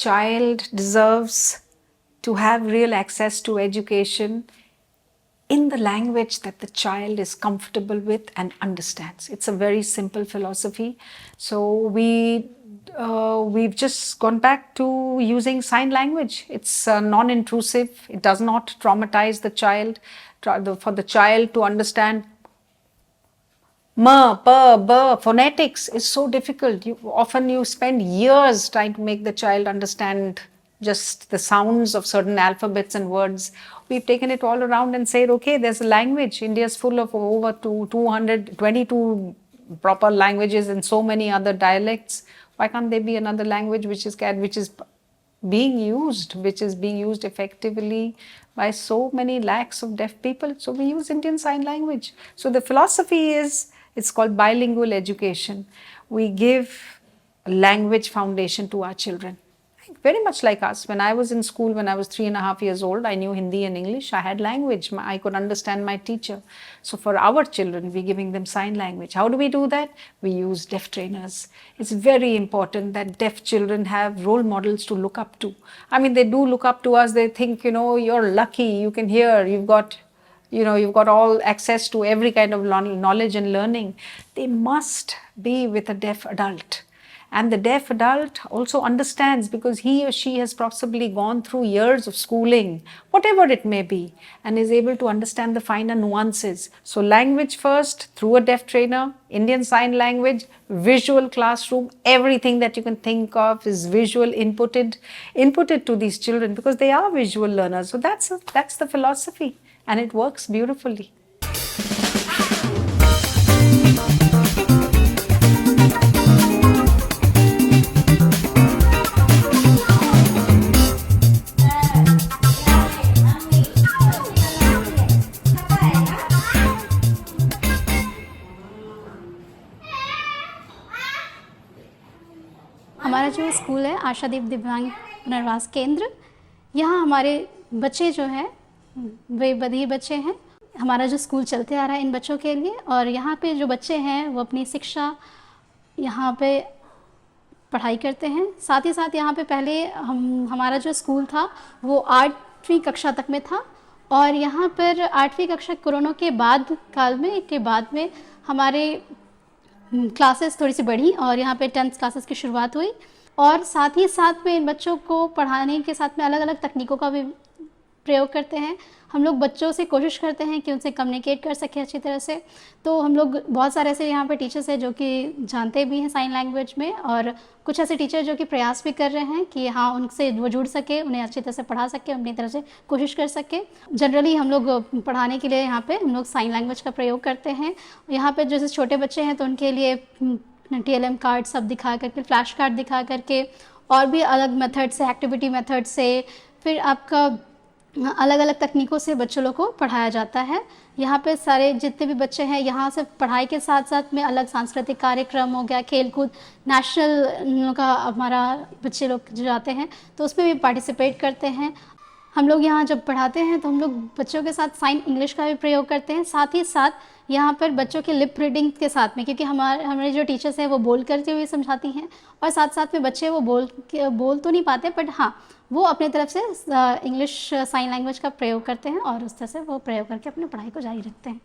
child deserves to have real access to education in the language that the child is comfortable with and understands. It's a very simple philosophy. So we've just gone back to using sign language. It's non-intrusive. It does not traumatize the child. For the child to understand ma, pa, ba, phonetics is so difficult. Often you spend years trying to make the child understand just the sounds of certain alphabets and words. We've taken it all around and said, okay, there's a language. India is full of over 222 proper languages and so many other dialects. Why can't there be another language which is being used effectively by so many lakhs of deaf people? So we use Indian Sign Language. So the philosophy is, it's called bilingual education. We give a language foundation to our children. Very much like us. When I was in school, when I was 3.5 years old, I knew Hindi and English. I had language. I could understand my teacher. So for our children, we're giving them sign language. How do we do that? We use deaf trainers. It's very important that deaf children have role models to look up to. I mean, they do look up to us. They think, you're lucky. You can hear. You've got all access to every kind of knowledge and learning. They must be with a deaf adult. And the deaf adult also understands, because he or she has possibly gone through years of schooling, whatever it may be, and is able to understand the finer nuances. So language first, through a deaf trainer, Indian Sign Language, visual classroom, everything that you can think of is visual inputted to these children, because they are visual learners. So that's the philosophy, and it works beautifully. हमारा जो school है आशादीप दिव्यांग पुनर्वास केंद्र, यहाँ हमारे बच्चे जो हैं वे बधिर बच्चे हैं। हमारा जो स्कूल चलते आ रहा है इन बच्चों के लिए, और यहाँ पे जो बच्चे हैं वो अपनी शिक्षा यहाँ पे पढ़ाई करते हैं। साथ ही साथ यहाँ पे पहले हमारा जो स्कूल था वो 8वीं कक्षा तक में था, और यहाँ पर 8वीं कक्षा कोरोना के बाद में हमारे क्लासेस थोड़ी सी बढ़ी और यहाँ पे 10th क्लासेस की शुरुआत हुई। और साथ ही साथ में इन बच्चों को पढ़ाने के साथ में अलग अलग तकनीकों का भी प्रयोग करते हैं। हम लोग बच्चों से कोशिश करते हैं कि उनसे कम्युनिकेट कर सकें अच्छी तरह से। तो हम लोग बहुत सारे ऐसे यहाँ पे टीचर्स हैं जो कि जानते भी हैं साइन लैंग्वेज में, और कुछ ऐसे टीचर जो कि प्रयास भी कर रहे हैं कि हाँ उनसे वो जुड़ सके, उन्हें अच्छी तरह से पढ़ा सके, अपनी तरह से कोशिश कर सके। जनरली हम लोग पढ़ाने के लिए यहाँ पे हम लोग साइन लैंग्वेज का प्रयोग करते हैं। यहाँ पे जैसे छोटे बच्चे हैं तो उनके लिए TLM कार्ड सब दिखा करके, फ्लैश कार्ड दिखा करके, और भी अलग मेथड से, एक्टिविटी मेथड से, फिर आपका अलग अलग तकनीकों से बच्चों लोग को पढ़ाया जाता है। यहाँ पे सारे जितने भी बच्चे हैं यहाँ से पढ़ाई के साथ साथ में अलग सांस्कृतिक कार्यक्रम हो गया, खेलकूद, नेशनल का हमारा बच्चे लोग जो जाते हैं तो उसमें भी पार्टिसिपेट करते हैं। हम लोग यहाँ जब पढ़ाते हैं तो हम लोग बच्चों के साथ साइन इंग्लिश का भी प्रयोग करते हैं। साथ ही साथ यहाँ पर बच्चों के लिप रीडिंग के साथ में, क्योंकि हमारे जो टीचर्स हैं वो बोल करके हुए समझाती हैं, और साथ साथ में बच्चे वो बोल तो नहीं पाते, बट हाँ वो अपने तरफ से इंग्लिश साइन लैंग्वेज का प्रयोग करते हैं और उस तरह से वो प्रयोग करके अपनी पढ़ाई को जारी रखते हैं।